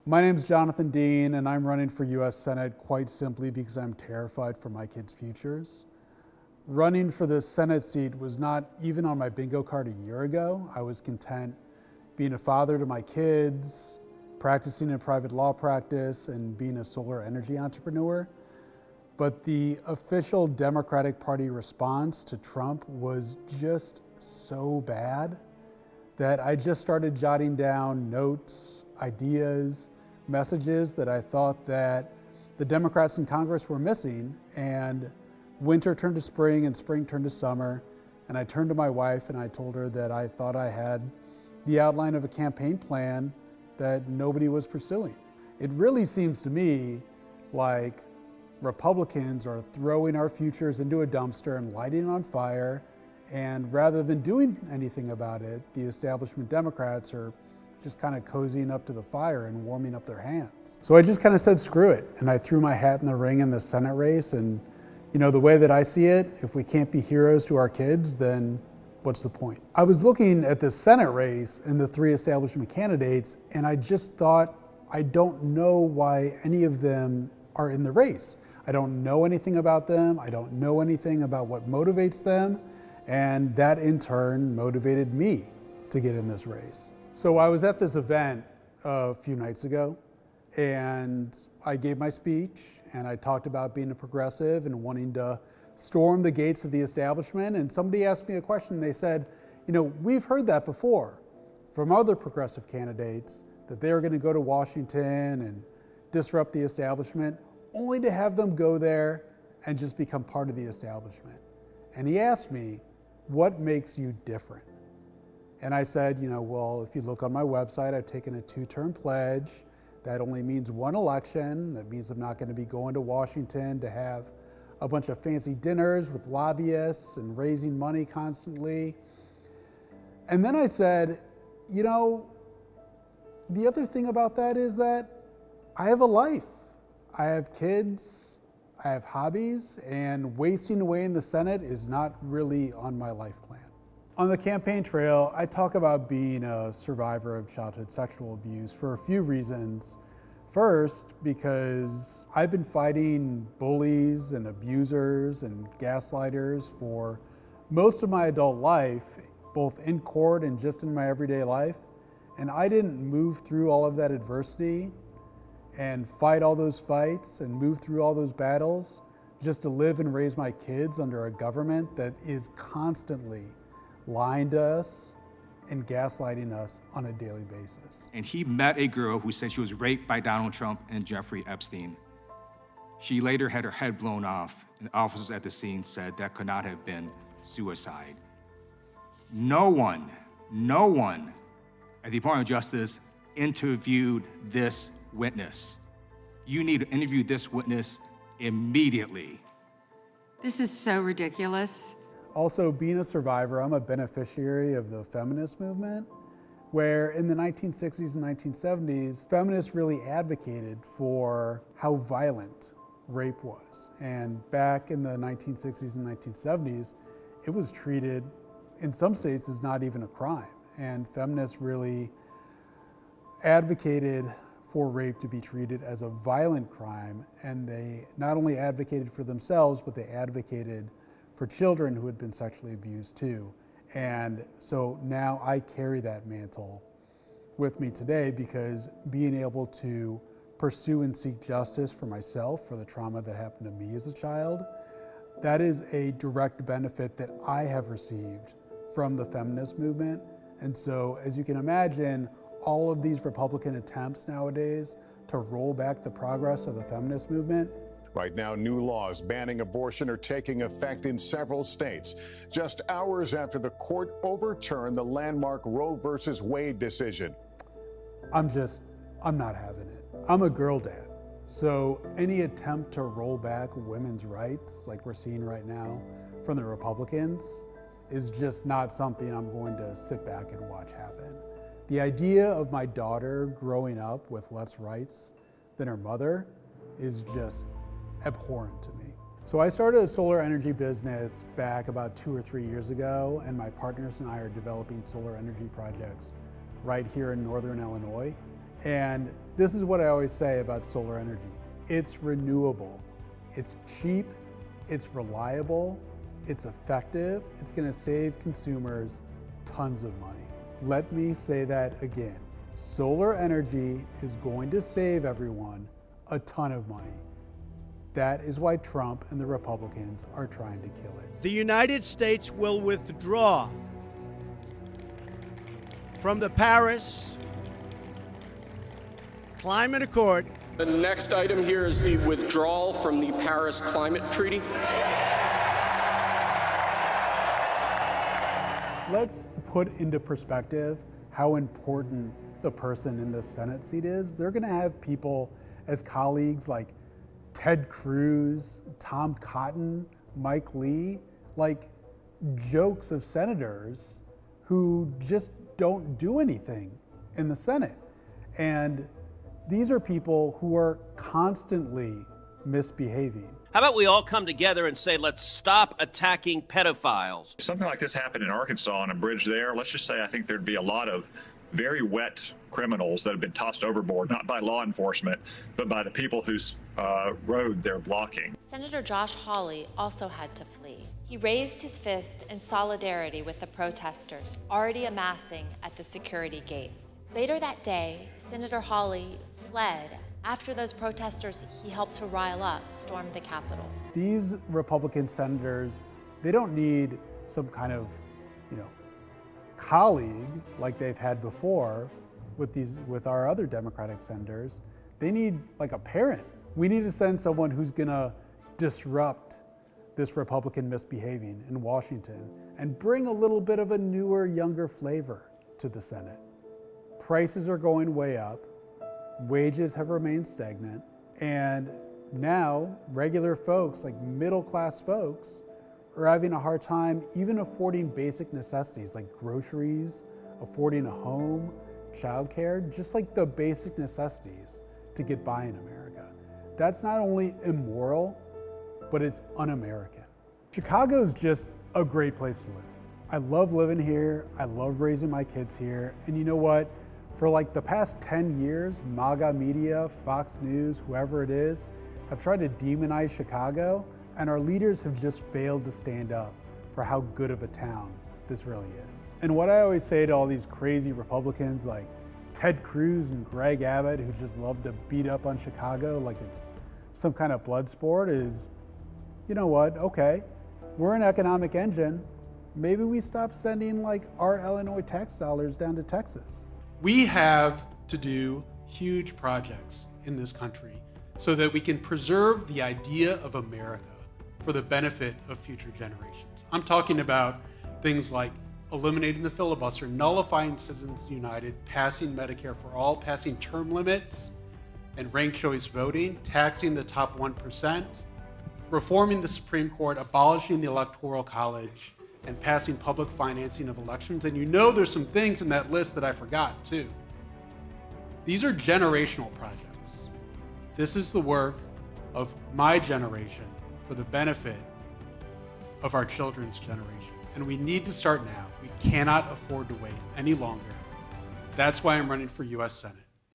My name is Jonathan Dean, and I'm running for U.S. Senate quite simply because I'm terrified for my kids' futures. Running for this Senate seat was not even on my bingo card a year ago. I was content being a father to my kids, practicing in private law practice, and being a solar energy entrepreneur. But the official Democratic Party response to Trump was just so bad that I just started jotting down notes, ideas, messages that I thought that the Democrats in Congress were missing, and winter turned to spring and spring turned to summer, and I turned to my wife and I told her that I thought I had the outline of a campaign plan that nobody was pursuing. It really seems to me like Republicans are throwing our futures into a dumpster and lighting it on fire, and rather than doing anything about it, the establishment Democrats are just kind of cozying up to the fire and warming up their hands. So I just kind of said, screw it. And I threw my hat in the ring in the Senate race. And you know, the way that I see it, if we can't be heroes to our kids, then what's the point? I was looking at the Senate race and the three establishment candidates, and I just thought, I don't know why any of them are in the race. I don't know anything about them. I don't know anything about what motivates them. And that in turn motivated me to get in this race. So I was at this event a few nights ago, and I gave my speech, and I talked about being a progressive and wanting to storm the gates of the establishment. And somebody asked me a question. They said, you know, we've heard that before from other progressive candidates, that they were going to go to Washington and disrupt the establishment, only to have them go there and just become part of the establishment. And he asked me, what makes you different? And I said, you know, well, if you look on my website, I've taken a 2-term pledge. That only means one election. That means I'm not going to be going to Washington to have a bunch of fancy dinners with lobbyists and raising money constantly. And then I said, you know, the other thing about that is that I have a life. I have kids, I have hobbies, and wasting away in the Senate is not really on my life plan. On the campaign trail, I talk about being a survivor of childhood sexual abuse for a few reasons. First, because I've been fighting bullies and abusers and gaslighters for most of my adult life, both in court and just in my everyday life. And I didn't move through all of that adversity and fight all those fights and move through all those battles just to live and raise my kids under a government that is constantly lying to us and gaslighting us on a daily basis. And he met a girl who said she was raped by Donald Trump and Jeffrey Epstein. She later had her head blown off, and officers at the scene said that could not have been suicide. No one at the Department of Justice interviewed this witness. You need to interview this witness immediately. This is so ridiculous. Also, being a survivor, I'm a beneficiary of the feminist movement, where in the 1960s and 1970s, feminists really advocated for how violent rape was. And back in the 1960s and 1970s, it was treated in some states as not even a crime. And feminists really advocated for rape to be treated as a violent crime. And they not only advocated for themselves, but they advocated for children who had been sexually abused too. And so now I carry that mantle with me today, because being able to pursue and seek justice for myself for the trauma that happened to me as a child, that is a direct benefit that I have received from the feminist movement. And so, as you can imagine, all of these Republican attempts nowadays to roll back the progress of the feminist movement. Right now, new laws banning abortion are taking effect in several states, just hours after the court overturned the landmark Roe versus Wade decision. I'm not having it. I'm a girl dad. So any attempt to roll back women's rights, like we're seeing right now from the Republicans, is just not something I'm going to sit back and watch happen. The idea of my daughter growing up with less rights than her mother is just abhorrent to me. So I started a solar energy business back about 2 or 3 years ago, and my partners and I are developing solar energy projects right here in Northern Illinois. And this is what I always say about solar energy. It's renewable, it's cheap, it's reliable, it's effective, it's gonna save consumers tons of money. Let me say that again. Solar energy is going to save everyone a ton of money. That is why Trump and the Republicans are trying to kill it. The United States will withdraw from the Paris Climate Accord. The next item here is the withdrawal from the Paris Climate Treaty. Let's put into perspective how important the person in the Senate seat is. They're gonna have people as colleagues like Ted Cruz, Tom Cotton, Mike Lee, like jokes of senators who just don't do anything in the Senate. And these are people who are constantly misbehaving. How about we all come together and say, let's stop attacking pedophiles? If something like this happened in Arkansas on a bridge there, let's just say I think there'd be a lot of very wet criminals that have been tossed overboard, not by law enforcement, but by the people whose road they're blocking. Senator Josh Hawley also had to flee. He raised his fist in solidarity with the protesters already amassing at the security gates. Later that day, Senator Hawley fled after those protesters he helped to rile up stormed the Capitol. These Republican senators, they don't need some kind of, colleague like they've had before with our other Democratic senators. They need like a parent. We need to send someone who's gonna disrupt this Republican misbehaving in Washington and bring a little bit of a newer, younger flavor to the Senate. Prices are going way up, wages have remained stagnant, and now regular folks, like middle-class folks, are having a hard time even affording basic necessities like groceries, affording a home, childcare, just like the basic necessities to get by in America. That's not only immoral, but it's un-American. Chicago's just a great place to live. I love living here, I love raising my kids here, and you know what? For like the past 10 years, MAGA media, Fox News, whoever it is, have tried to demonize Chicago, and our leaders have just failed to stand up for how good of a town this really is. And what I always say to all these crazy Republicans like Ted Cruz and Greg Abbott, who just love to beat up on Chicago like it's some kind of blood sport, is, you know what, okay, we're an economic engine. Maybe we stop sending like our Illinois tax dollars down to Texas. We have to do huge projects in this country so that we can preserve the idea of America for the benefit of future generations. I'm talking about things like eliminating the filibuster, nullifying Citizens United, passing Medicare for all, passing term limits and ranked choice voting, taxing the top 1%, reforming the Supreme Court, abolishing the Electoral College, and passing public financing of elections. And you know there's some things in that list that I forgot too. These are generational projects. This is the work of my generation for the benefit of our children's generation. And we need to start now. We cannot afford to wait any longer. That's why I'm running for U.S. Senate.